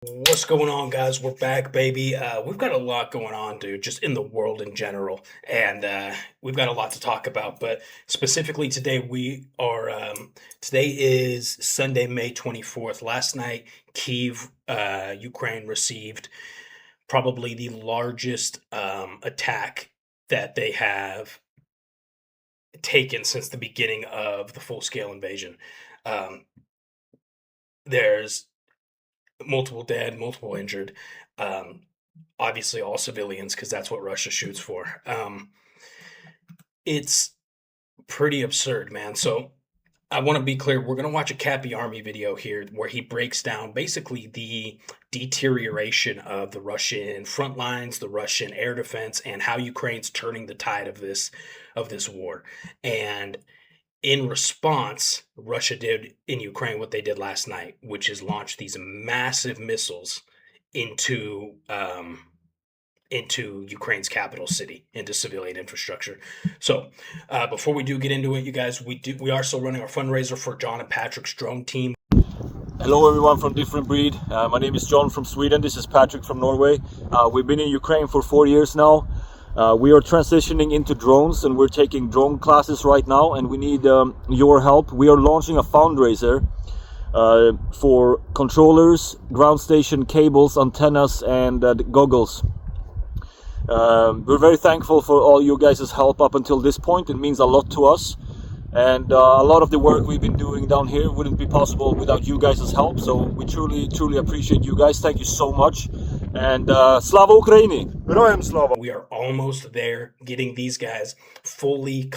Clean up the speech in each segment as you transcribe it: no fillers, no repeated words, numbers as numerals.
What's going on, guys? We're back, baby. We've got a lot going on, dude, just in the world in general, and we've got a lot to talk about. But specifically today, today is Sunday, May 24th. Last night, Kiev, Ukraine received probably the largest attack that they have taken since the beginning of the full-scale invasion. Um, there's multiple dead, multiple injured. Um, Obviously, all civilians, because that's what Russia shoots for. It's pretty absurd, man. So I want to be clear. We're going to watch a Cappy Army video here where he breaks down basically the deterioration of the Russian front lines, the Russian air defense, and how Ukraine's turning the tide of this war. And in response, Russia did in Ukraine what they did last night, which is launch these massive missiles into into Ukraine's capital city, into civilian infrastructure. So, before we do get into it, you guys, we are still running our fundraiser for John and Patrick's drone team. Hello everyone from Different Breed. My name is John from Sweden. This is Patrick from Norway. We've been in Ukraine for 4 years now. We are transitioning into drones and we're taking drone classes right now, and we need your help. We are launching a fundraiser for controllers, ground station cables, antennas, and goggles. We're very thankful for all you guys' help up until this point. It means a lot to us. And a lot of the work we've been doing down here wouldn't be possible without you guys' help. So we truly appreciate you guys. Thank you so much. And Slava Ukraini! Героям слава! We are almost there, getting these guys fully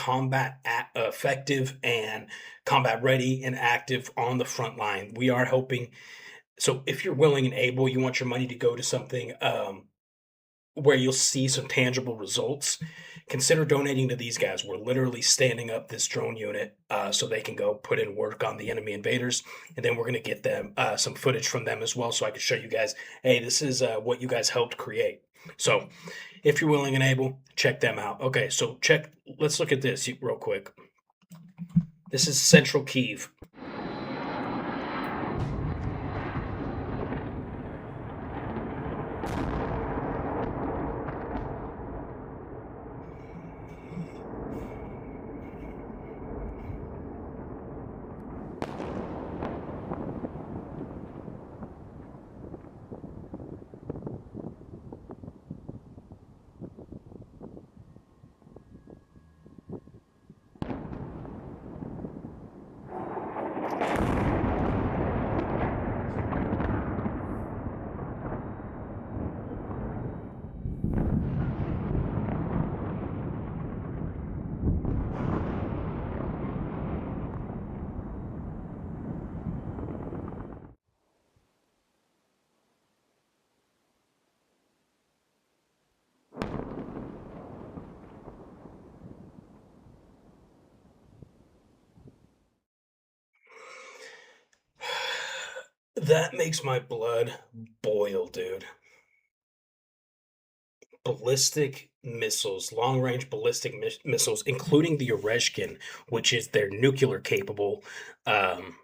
effective and combat ready and active on the front line. We are hoping. So if you're willing and able, you want your money to go to something where you'll see some tangible results, consider donating to these guys. We're literally standing up this drone unit so they can go put in work on the enemy invaders, and then we're going to get them some footage from them as well, so I can show you guys, hey, this is what you guys helped create. So if you're willing and able, check them out. Okay, so let's look at this real quick. This is central Kiev. That makes my blood boil, dude. Ballistic missiles, long-range ballistic missiles, including the Oreshkin, which is their nuclear capable, um,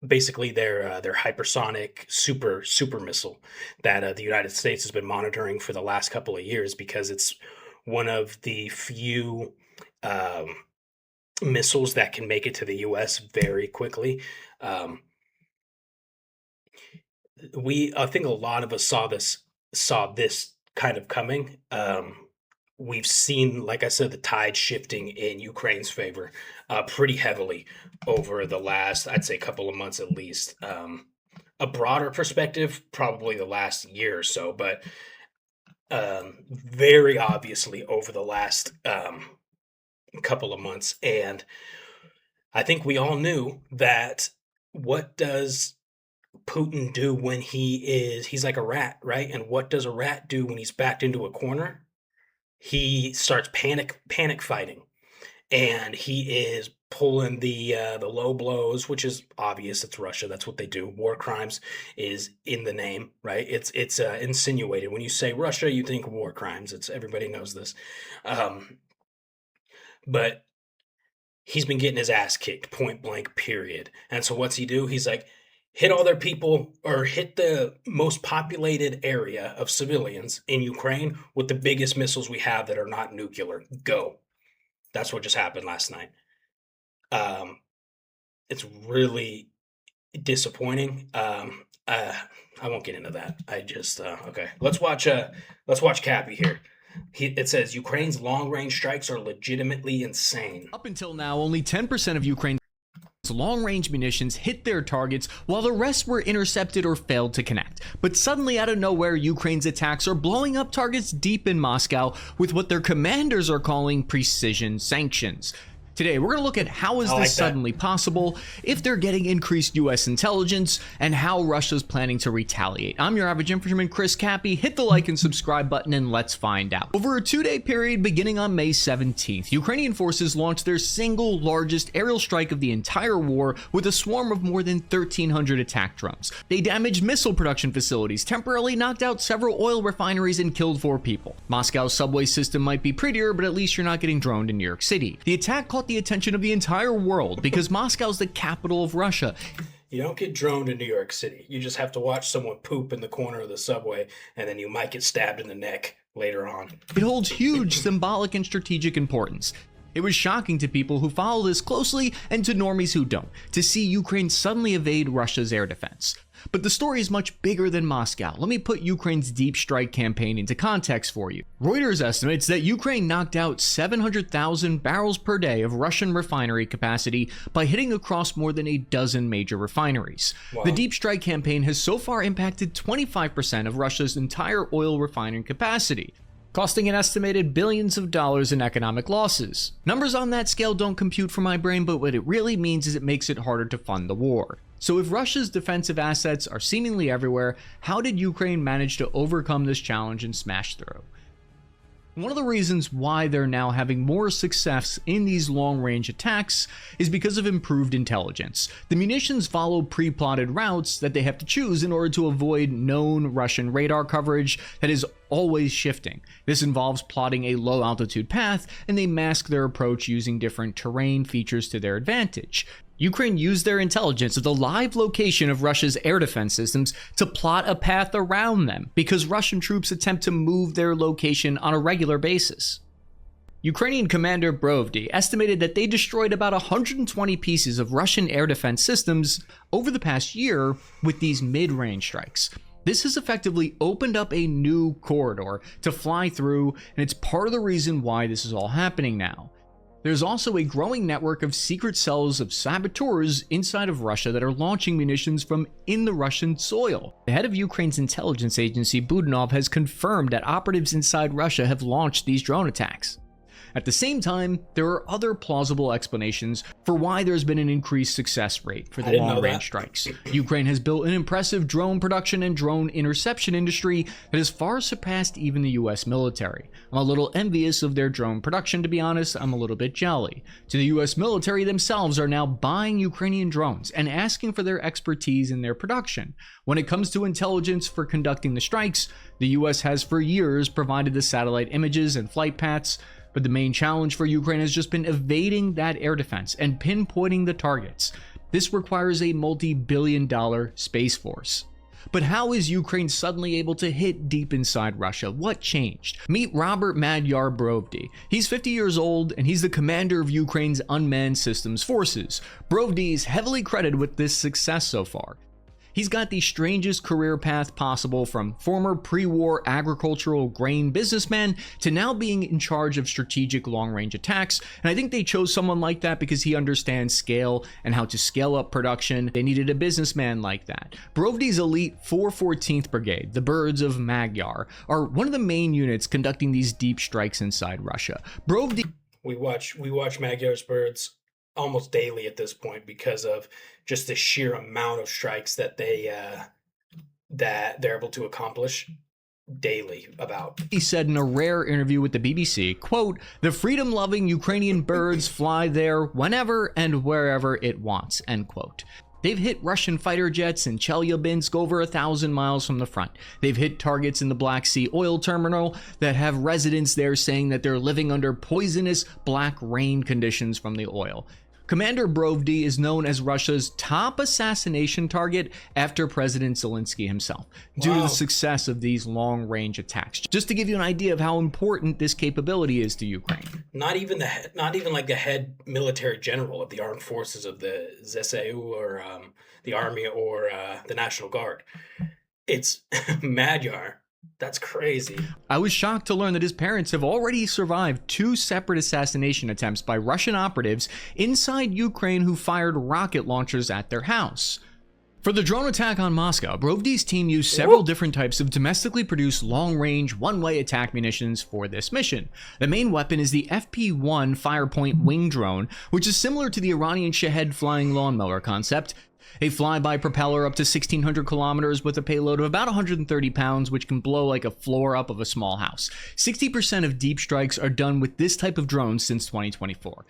basically their hypersonic super missile that the United States has been monitoring for the last couple of years because it's one of the few um, missiles that can make it to the U.S. very quickly. Um, I think a lot of us saw this kind of coming. We've seen, like I said, the tide shifting in Ukraine's favor pretty heavily over the last, I'd say, couple of months at least. A broader perspective, probably the last year or so, but very obviously over the last couple of months. And I think we all knew that what does Putin do when he's like a rat, right? And what does a rat do when he's backed into a corner? He starts panic fighting, and he is pulling the low blows, which is obvious. It's Russia. That's what they do. War crimes is in the name, right? It's insinuated. When you say Russia, you think war crimes. It's everybody knows this, um, but he's been getting his ass kicked, point blank, period. And so what's he do? He's like, hit all their people or hit the most populated area of civilians in Ukraine with the biggest missiles we have that are not nuclear. Go. That's what just happened last night. It's really disappointing. I won't get into that. I just okay. Let's watch Cappy here. It says Ukraine's long-range strikes are legitimately insane. Up until now, only 10% of Ukraine's long-range munitions hit their targets, while the rest were intercepted or failed to connect. But suddenly, out of nowhere, Ukraine's attacks are blowing up targets deep in Moscow with what their commanders are calling precision sanctions. Today, we're going to look at how is this suddenly possible, if they're getting increased US intelligence, and how Russia's planning to retaliate. I'm your average infantryman, Chris Cappy. Hit the like and subscribe button and let's find out. Over a 2-day period beginning on May 17th, Ukrainian forces launched their single largest aerial strike of the entire war with a swarm of more than 1,300 attack drones. They damaged missile production facilities, temporarily knocked out several oil refineries, and killed 4 people. Moscow's subway system might be prettier, but at least you're not getting droned in New York City. The attack caught the attention of the entire world because Moscow's the capital of Russia. You don't get droned in New York City. You just have to watch someone poop in the corner of the subway, and then you might get stabbed in the neck later on. It holds huge symbolic and strategic importance. It was shocking to people who follow this closely and to normies who don't, to see Ukraine suddenly evade Russia's air defense. But the story is much bigger than Moscow. Let me put Ukraine's deep strike campaign into context for you. Reuters estimates that Ukraine knocked out 700,000 barrels per day of Russian refinery capacity by hitting across more than a dozen major refineries. Wow. The deep strike campaign has so far impacted 25% of Russia's entire oil refining capacity, costing an estimated billions of dollars in economic losses. Numbers on that scale don't compute for my brain, but what it really means is it makes it harder to fund the war. So if Russia's defensive assets are seemingly everywhere, how did Ukraine manage to overcome this challenge and smash through? One of the reasons why they're now having more success in these long-range attacks is because of improved intelligence. The munitions follow pre-plotted routes that they have to choose in order to avoid known Russian radar coverage that is always shifting. This involves plotting a low-altitude path, and they mask their approach using different terrain features to their advantage. Ukraine used their intelligence of the live location of Russia's air defense systems to plot a path around them, because Russian troops attempt to move their location on a regular basis. Ukrainian commander Brody estimated that they destroyed about 120 pieces of Russian air defense systems over the past year with these mid-range strikes. This has effectively opened up a new corridor to fly through, and it's part of the reason why this is all happening now. There's also a growing network of secret cells of saboteurs inside of Russia that are launching munitions from in the Russian soil. The head of Ukraine's intelligence agency, Budanov, has confirmed that operatives inside Russia have launched these drone attacks. At the same time, there are other plausible explanations for why there's been an increased success rate for the long-range strikes. Ukraine has built an impressive drone production and drone interception industry that has far surpassed even the US military. I'm a little envious of their drone production, to be honest. I'm a little bit jelly. To the US military themselves are now buying Ukrainian drones and asking for their expertise in their production. When it comes to intelligence for conducting the strikes, the US has for years provided the satellite images and flight paths, but the main challenge for Ukraine has just been evading that air defense and pinpointing the targets. This requires a multi-billion-dollar space force. But how is Ukraine suddenly able to hit deep inside Russia? What changed? Meet Robert Magyar Brody. He's 50 years old, and he's the commander of Ukraine's unmanned systems forces. Brody is heavily credited with this success so far. He's got the strangest career path possible, from former pre-war agricultural grain businessman to now being in charge of strategic long-range attacks. And I think they chose someone like that because he understands scale and how to scale up production. They needed a businessman like that. Brody's elite 414th Brigade, the Birds of Magyar, are one of the main units conducting these deep strikes inside Russia. Brody... We watch Magyar's Birds almost daily at this point because of just the sheer amount of strikes that they're able to accomplish daily about. He said in a rare interview with the BBC, quote, "The freedom-loving Ukrainian birds fly there whenever and wherever it wants," end quote. They've hit Russian fighter jets in Chelyabinsk over 1,000 miles from the front. They've hit targets in the Black Sea oil terminal that have residents there saying that they're living under poisonous black rain conditions from the oil. Commander Brody is known as Russia's top assassination target after President Zelensky himself, due to the success of these long-range attacks. Just to give you an idea of how important this capability is to Ukraine. Not even like the head military general of the armed forces of the ZSU or the army or the National Guard. It's Magyar. That's crazy. I was shocked to learn that his parents have already survived 2 separate assassination attempts by Russian operatives inside Ukraine who fired rocket launchers at their house. For the drone attack on Moscow, Brody's team used several different types of domestically produced long-range, one-way attack munitions for this mission. The main weapon is the FP-1 Firepoint wing drone, which is similar to the Iranian Shahed flying lawnmower concept. A flyby propeller up to 1,600 kilometers with a payload of about 130 pounds, which can blow like a floor up of a small house. 60% of deep strikes are done with this type of drone since 2024.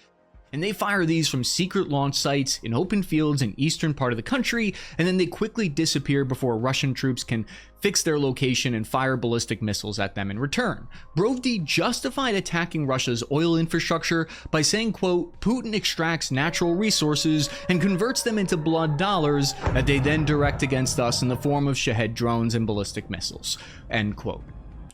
And they fire these from secret launch sites in open fields in eastern part of the country, and then they quickly disappear before Russian troops can fix their location and fire ballistic missiles at them in return. Brody justified attacking Russia's oil infrastructure by saying, quote, Putin extracts natural resources and converts them into blood dollars that they then direct against us in the form of Shahed drones and ballistic missiles, end quote.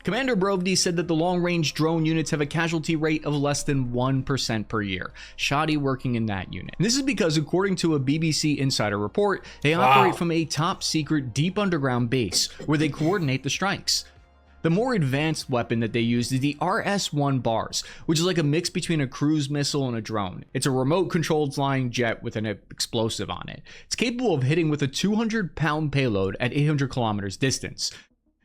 Commander Brody said that the long-range drone units have a casualty rate of less than 1% per year. Shoddy working in that unit. And this is because, according to a BBC Insider report, they operate from a top-secret deep underground base where they coordinate the strikes. The more advanced weapon that they use is the RS-1 BARS, which is like a mix between a cruise missile and a drone. It's a remote-controlled flying jet with an explosive on it. It's capable of hitting with a 200-pound payload at 800 kilometers distance.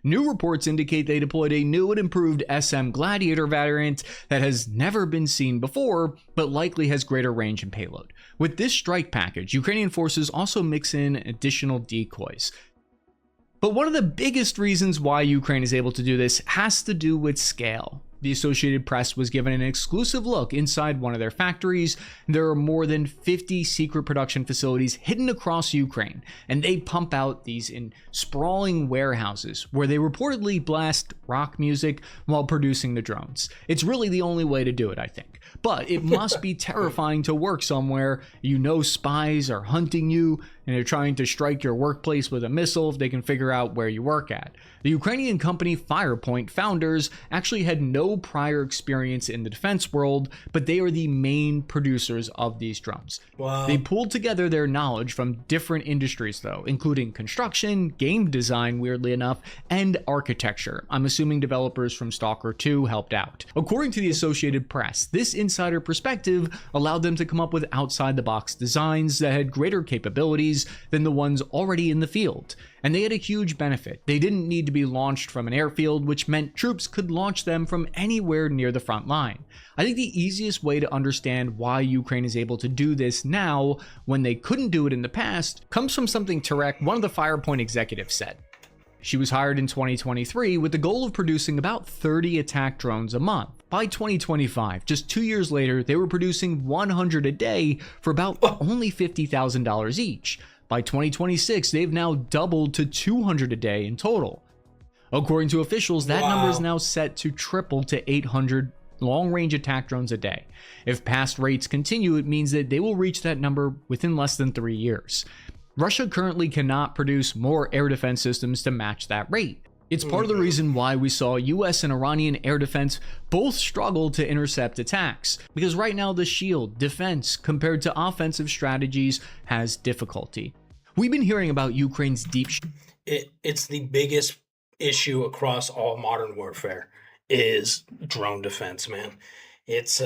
New reports indicate they deployed a new and improved SM Gladiator variant that has never been seen before, but likely has greater range and payload. With this strike package, Ukrainian forces also mix in additional decoys. But one of the biggest reasons why Ukraine is able to do this has to do with scale. The Associated Press was given an exclusive look inside one of their factories. There are more than 50 secret production facilities hidden across Ukraine, and they pump out these in sprawling warehouses where they reportedly blast rock music while producing the drones. It's really the only way to do it, I think. But it must be terrifying to work somewhere you know spies are hunting you and they're trying to strike your workplace with a missile if they can figure out where you work at. The Ukrainian company Firepoint founders actually had no prior experience in the defense world, but they are the main producers of these drones. Wow. They pulled together their knowledge from different industries though, including construction, game design weirdly enough, and architecture. I'm assuming developers from Stalker 2 helped out. According to the Associated Press, this insider perspective allowed them to come up with outside-the-box designs that had greater capabilities than the ones already in the field. And they had a huge benefit. They didn't need to be launched from an airfield, which meant troops could launch them from anywhere near the front line. I think the easiest way to understand why Ukraine is able to do this now, when they couldn't do it in the past, comes from something Tarek, one of the Firepoint executives, said. She was hired in 2023 with the goal of producing about 30 attack drones a month. By 2025, just 2 years later, they were producing 100 a day for about only $50,000 each. By 2026, they've now doubled to 200 a day in total. According to officials, that number is now set to triple to 800 long-range attack drones a day. If past rates continue, it means that they will reach that number within less than 3 years. Russia currently cannot produce more air defense systems to match that rate. It's part of the reason why we saw US and Iranian air defense both struggle to intercept attacks, because right now the shield defense compared to offensive strategies has difficulty. We've been hearing about Ukraine's deep It's the biggest issue across all modern warfare is drone defense, man. It's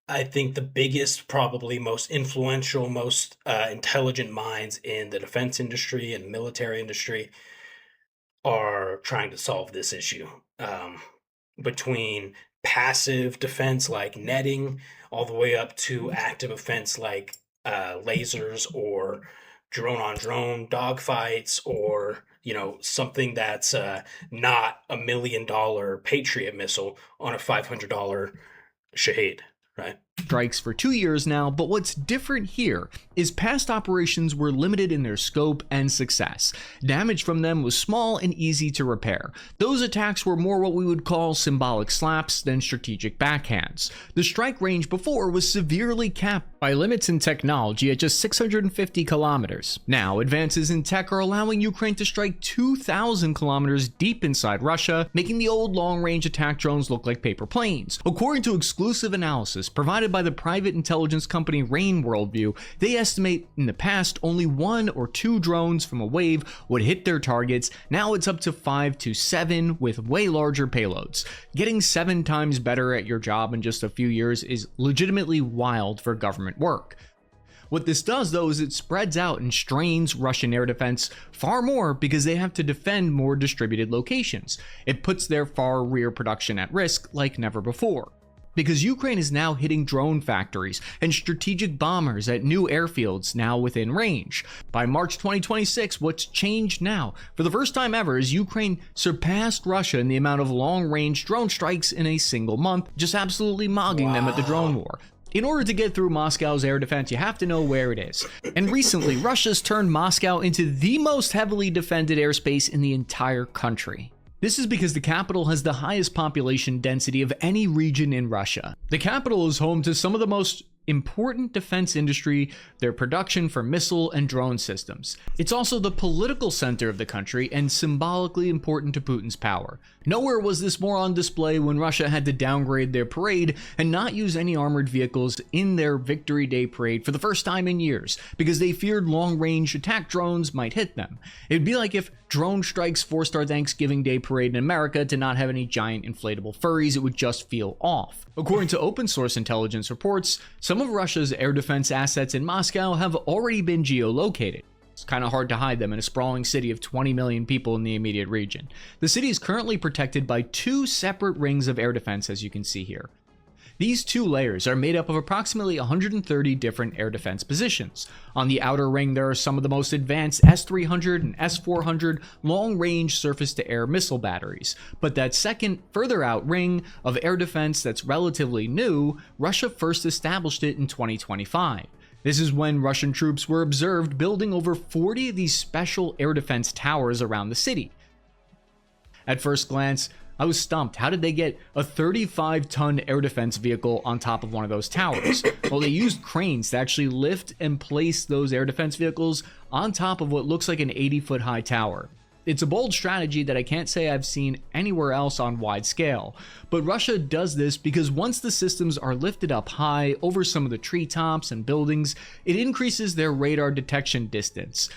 I think the biggest, probably most influential, most intelligent minds in the defense industry and military industry are trying to solve this issue between passive defense like netting all the way up to active offense like lasers or drone on drone dogfights, or something that's not $1 million Patriot missile on a $500 Shahed, right? strikes for 2 years now, but what's different here is past operations were limited in their scope and success. Damage from them was small and easy to repair. Those attacks were more what we would call symbolic slaps than strategic backhands. The strike range before was severely capped by limits in technology at just 650 kilometers. Now, advances in tech are allowing Ukraine to strike 2,000 kilometers deep inside Russia, making the old long-range attack drones look like paper planes. According to exclusive analysis provided by the private intelligence company Rain Worldview, they estimate in the past only 1 or 2 drones from a wave would hit their targets. Now it's up to 5 to 7 with way larger payloads. Getting 7 times better at your job in just a few years is legitimately wild for government work. What this does, though, is it spreads out and strains Russian air defense far more because they have to defend more distributed locations. It puts their far rear production at risk like never before. Because Ukraine is now hitting drone factories and strategic bombers at new airfields now within range. By March 2026, what's changed now? For the first time ever, is Ukraine surpassed Russia in the amount of long-range drone strikes in a single month, just absolutely mogging them at the drone war. In order to get through Moscow's air defense, you have to know where it is. And recently, Russia's turned Moscow into the most heavily defended airspace in the entire country. This is because the capital has the highest population density of any region in Russia. The capital is home to some of the most important defense industry, their production for missile and drone systems. It's also the political center of the country and symbolically important to Putin's power. Nowhere was this more on display when Russia had to downgrade their parade and not use any armored vehicles in their Victory Day parade for the first time in years, because they feared long-range attack drones might hit them. It'd be like if drone strikes forced our Thanksgiving Day parade in America to not have any giant inflatable furries. It would just feel off. According to open source intelligence reports, some of Russia's air defense assets in Moscow have already been geolocated. It's kind of hard to hide them in a sprawling city of 20 million people in the immediate region. The city is currently protected by 2 separate rings of air defense, as you can see here. These 2 layers are made up of approximately 130 different air defense positions. On the outer ring, there are some of the most advanced S-300 and S-400 long-range surface-to-air missile batteries. But that second, further out ring of air defense that's relatively new, Russia first established it in 2025. This is when Russian troops were observed building over 40 of these special air defense towers around the city. At first glance, I was stumped. How did they get a 35-ton air defense vehicle on top of one of those towers? Well, they used cranes to actually lift and place those air defense vehicles on top of what looks like an 80-foot high tower. It's a bold strategy that I can't say I've seen anywhere else on wide scale, but Russia does this because once the systems are lifted up high over some of the treetops and buildings, it increases their radar detection distance.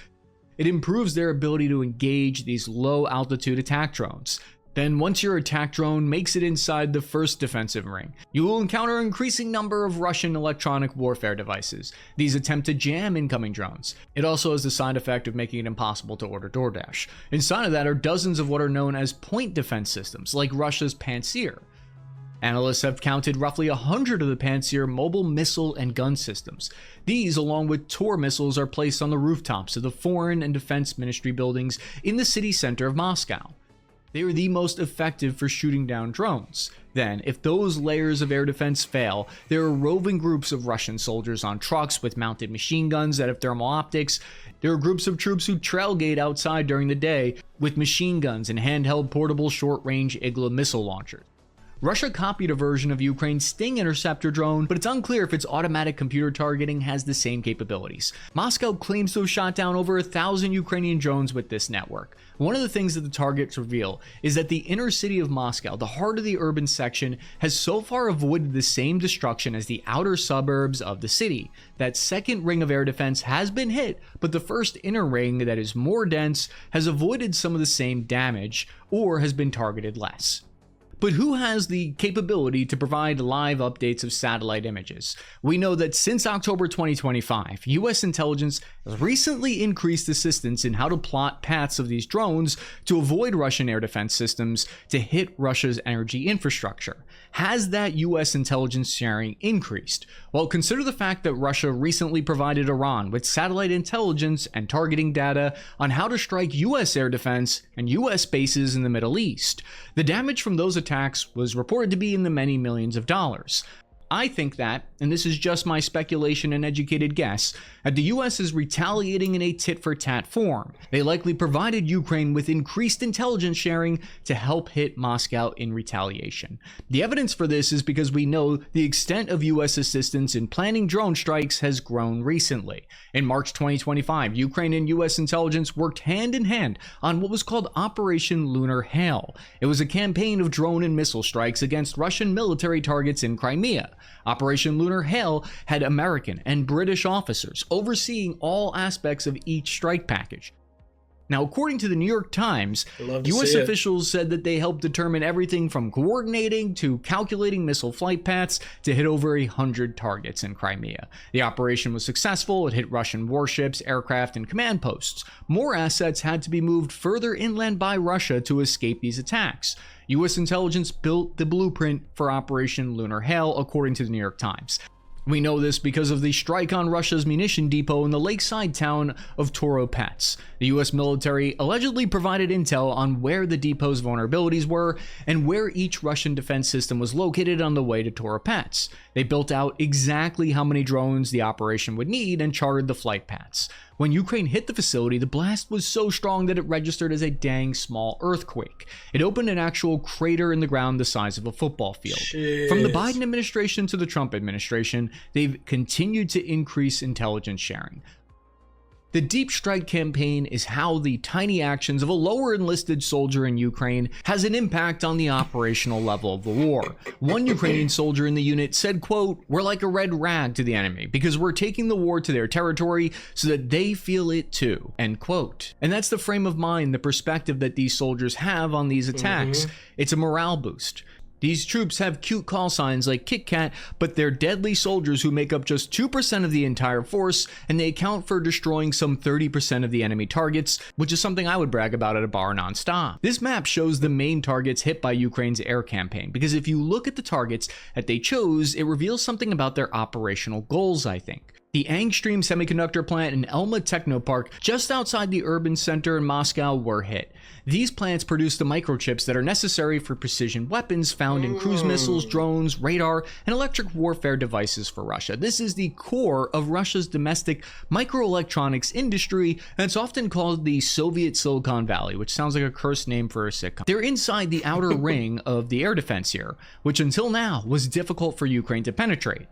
It improves their ability to engage these low-altitude attack drones. Then once your attack drone makes it inside the first defensive ring, you will encounter an increasing number of Russian electronic warfare devices. These attempt to jam incoming drones. It also has the side effect of making it impossible to order DoorDash. Inside of that are dozens of what are known as point defense systems, like Russia's Pantsir. Analysts have counted roughly 100 of the Pantsir mobile missile and gun systems. These, along with Tor missiles, are placed on the rooftops of the Foreign and Defense Ministry buildings in the city center of Moscow. They are the most effective for shooting down drones. Then, if those layers of air defense fail, there are roving groups of Russian soldiers on trucks with mounted machine guns that have thermal optics. There are groups of troops who trailgate outside during the day with machine guns and handheld portable short-range Igla missile launchers. Russia copied a version of Ukraine's Sting interceptor drone, but it's unclear if its automatic computer targeting has the same capabilities. Moscow claims to have shot down over 1,000 Ukrainian drones with this network. One of the things that the targets reveal is that the inner city of Moscow, the heart of the urban section, has so far avoided the same destruction as the outer suburbs of the city. That second ring of air defense has been hit, but the first inner ring that is more dense has avoided some of the same damage or has been targeted less. But who has the capability to provide live updates of satellite images? We know that since October 2025, US intelligence has recently increased assistance in how to plot paths of these drones to avoid Russian air defense systems to hit Russia's energy infrastructure. Has that US intelligence sharing increased? Well, consider the fact that Russia recently provided Iran with satellite intelligence and targeting data on how to strike US air defense and US bases in the Middle East. The damage from those attacks was reported to be in the many millions of dollars. I think that, and this is just my speculation and educated guess, that the US is retaliating in a tit-for-tat form. They likely provided Ukraine with increased intelligence sharing to help hit Moscow in retaliation. The evidence for this is because we know the extent of US assistance in planning drone strikes has grown recently. In March 2025, Ukraine and US intelligence worked hand in hand on what was called Operation Lunar Hail. It was a campaign of drone and missile strikes against Russian military targets in Crimea. Operation Lunar Hail had American and British officers overseeing all aspects of each strike package. Now, according to the New York Times, US officials said that they helped determine everything from coordinating to calculating missile flight paths to hit over 100 targets in Crimea. The operation was successful. It hit Russian warships, aircraft, and command posts. More assets had to be moved further inland by Russia to escape these attacks. US intelligence built the blueprint for Operation Lunar Hail, according to the New York Times. We know this because of the strike on Russia's munition depot in the lakeside town of Toropets. The US military allegedly provided intel on where the depot's vulnerabilities were and where each Russian defense system was located on the way to Toropets. They built out exactly how many drones the operation would need and charted the flight paths. When Ukraine hit the facility, the blast was so strong that it registered as a dang small earthquake. It opened an actual crater in the ground the size of a football field. Shit. From the Biden administration to the Trump administration, they've continued to increase intelligence sharing. The deep strike campaign is how the tiny actions of a lower enlisted soldier in Ukraine has an impact on the operational level of the war. One Ukrainian soldier in the unit said, quote, "We're like a red rag to the enemy because we're taking the war to their territory so that they feel it too," end quote. And that's the frame of mind, the perspective that these soldiers have on these attacks. It's a morale boost. These troops have cute call signs like Kit Kat, but they're deadly soldiers who make up just 2% of the entire force, and they account for destroying some 30% of the enemy targets, which is something I would brag about at a bar nonstop. This map shows the main targets hit by Ukraine's air campaign, because if you look at the targets that they chose, it reveals something about their operational goals, I think. The Angstream semiconductor plant and Elma Technopark just outside the urban center in Moscow were hit. These plants produce the microchips that are necessary for precision weapons found in cruise missiles, drones, radar, and electric warfare devices for Russia. This is the core of Russia's domestic microelectronics industry, and it's often called the Soviet Silicon Valley, which sounds like a cursed name for a sitcom. They're inside the outer ring of the air defense here, which until now was difficult for Ukraine to penetrate.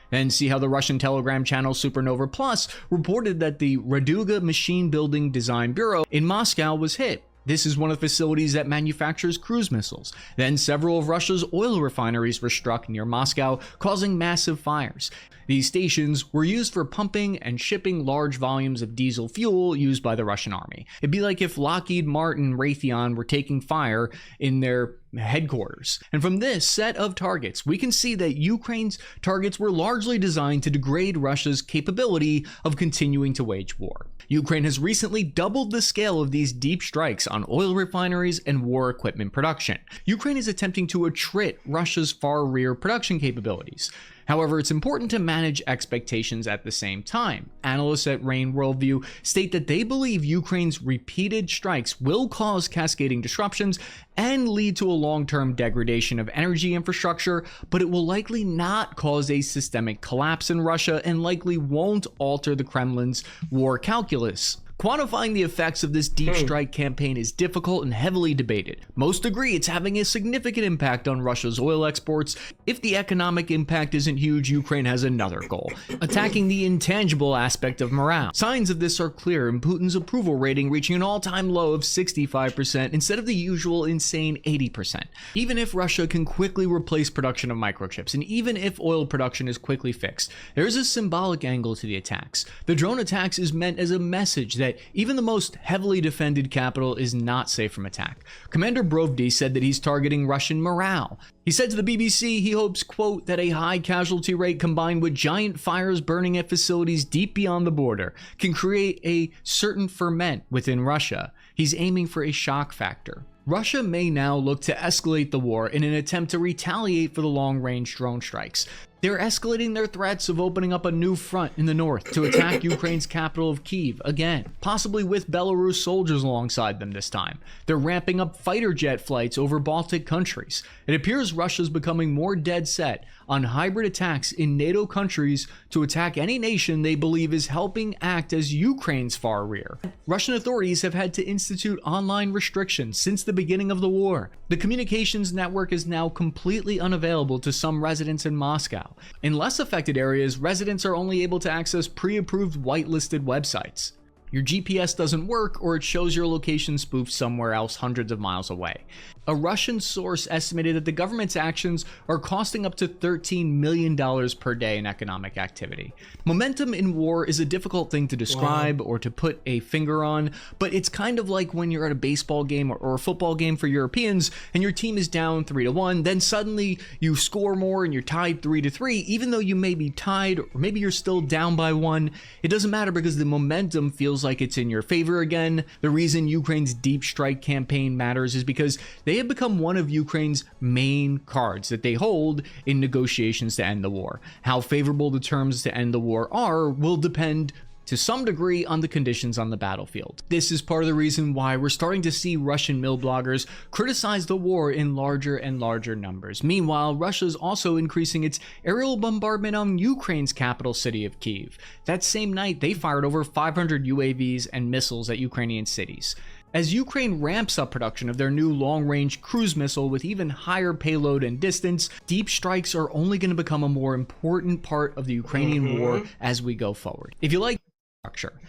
And see how the Russian Telegram channel Supernova Plus reported that the Raduga Machine Building Design Bureau in Moscow was hit. This is one of the facilities that manufactures cruise missiles. Then several of Russia's oil refineries were struck near Moscow, causing massive fires. These stations were used for pumping and shipping large volumes of diesel fuel used by the Russian army. It'd be like if Lockheed Martin and Raytheon were taking fire in their headquarters. And from this set of targets, we can see that Ukraine's targets were largely designed to degrade Russia's capability of continuing to wage war. Ukraine has recently doubled the scale of these deep strikes on oil refineries and war equipment production. Ukraine is attempting to attrit Russia's far rear production capabilities. However, it's important to manage expectations at the same time. Analysts at Rain Worldview state that they believe Ukraine's repeated strikes will cause cascading disruptions and lead to a long-term degradation of energy infrastructure, but it will likely not cause a systemic collapse in Russia and likely won't alter the Kremlin's war calculus. Quantifying the effects of this deep strike campaign is difficult and heavily debated. Most agree it's having a significant impact on Russia's oil exports. If the economic impact isn't huge, Ukraine has another goal: attacking the intangible aspect of morale. Signs of this are clear in Putin's approval rating reaching an all-time low of 65% instead of the usual insane 80%. Even if Russia can quickly replace production of microchips, and even if oil production is quickly fixed, there is a symbolic angle to the attacks. The drone attacks is meant as a message that even the most heavily defended capital is not safe from attack. Commander Brody said that he's targeting Russian morale. He said to the BBC he hopes, quote, that a high casualty rate combined with giant fires burning at facilities deep beyond the border can create a certain ferment within Russia. He's aiming for a shock factor. Russia may now look to escalate the war in an attempt to retaliate for the long-range drone strikes. They're escalating their threats of opening up a new front in the north to attack Ukraine's capital of Kyiv again, possibly with Belarus soldiers alongside them this time. They're ramping up fighter jet flights over Baltic countries. It appears Russia's becoming more dead set on hybrid attacks in NATO countries to attack any nation they believe is helping act as Ukraine's far rear. Russian authorities have had to institute online restrictions since the beginning of the war. The communications network is now completely unavailable to some residents in Moscow. In less affected areas, residents are only able to access pre-approved whitelisted websites. Your GPS doesn't work, or it shows your location spoofed somewhere else hundreds of miles away. A Russian source estimated that the government's actions are costing up to $13 million per day in economic activity. Momentum in war is a difficult thing to describe or to put a finger on, but it's kind of like when you're at a baseball game or a football game for Europeans and your team is down 3-1, then suddenly you score more and you're tied 3-3, even though you may be tied or maybe you're still down by 1. It doesn't matter because the momentum feels like it's in your favor again. The reason Ukraine's deep strike campaign matters is because they have become one of Ukraine's main cards that they hold in negotiations to end the war. How favorable the terms to end the war are will depend to some degree on the conditions on the battlefield. This is part of the reason why we're starting to see Russian mill bloggers criticize the war in larger and larger numbers. Meanwhile, Russia's also increasing its aerial bombardment on Ukraine's capital city of Kyiv. That same night, they fired over 500 UAVs and missiles at Ukrainian cities. As Ukraine ramps up production of their new long-range cruise missile with even higher payload and distance, deep strikes are only going to become a more important part of the Ukrainian war as we go forward. If you like structure,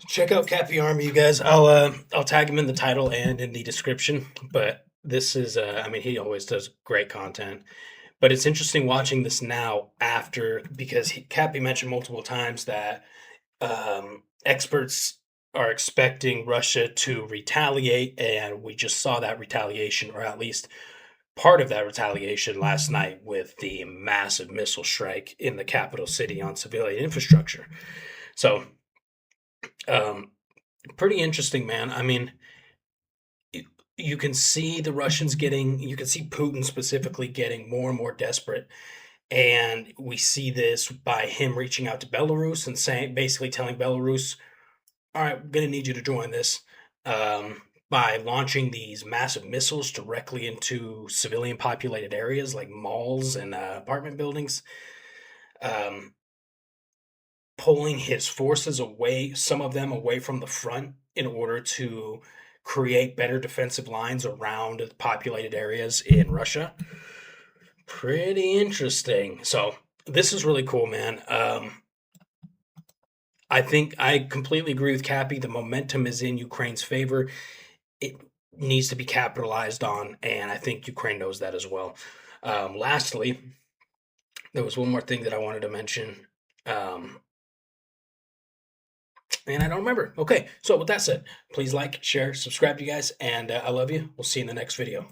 check out Cappy Army, you guys. I'll tag him in the title and in the description. But this is, I mean, he always does great content. But it's interesting watching this now because Cappy mentioned multiple times that experts are expecting Russia to retaliate, and we just saw that retaliation, or at least part of that retaliation last night with the massive missile strike in the capital city on civilian infrastructure. So, pretty interesting, man. I mean, you can see you can see Putin specifically getting more and more desperate. And we see this by him reaching out to Belarus and basically telling Belarus, all right, we're going to need you to join this, by launching these massive missiles directly into civilian populated areas like malls and apartment buildings, pulling his forces away, some of them away from the front in order to create better defensive lines around the populated areas in Russia. Pretty interesting. So this is really cool, man. I think I completely agree with Cappy. The momentum is in Ukraine's favor. It needs to be capitalized on, and I think Ukraine knows that as well. Lastly, there was one more thing that I wanted to mention, and I don't remember. Okay, so with that said, please like, share, subscribe, you guys, and I love you. We'll see you in the next video.